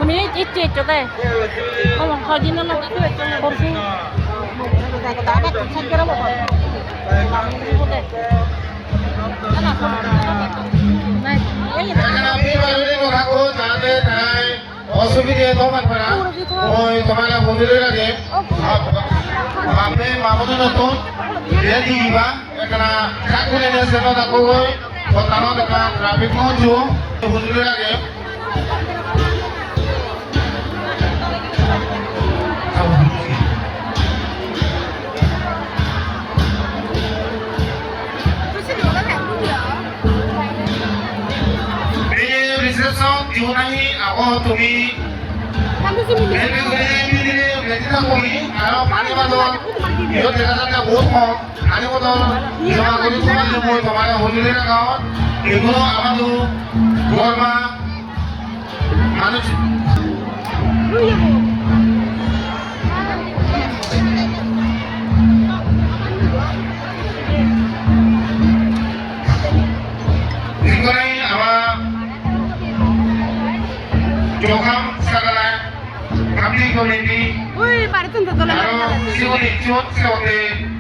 मी इच्छा आहे मग खाजी ना परसू অসুবিধে তোমার করা ওই তোমার বন্ধুদের লাগে আপনি মামুদ নতুন রেডি দিবা এখানে চাকুরে নেছে না তাকো ওই কথানো দেখা ট্রাফিক মজু বন্ধুদের লাগে Jauh nahi, aku tumi. Jadi tak kumi. Kalau pani batal, itu tidak ada bos mau. Ani batal, jauh aku itu cuma jauh mau. Kemana hotel ni kau? Itu apa tu? Korma, anu. Ini apa? Jokam segala kami komedi. Wih, pare tuh Kalau siapa nih, siapa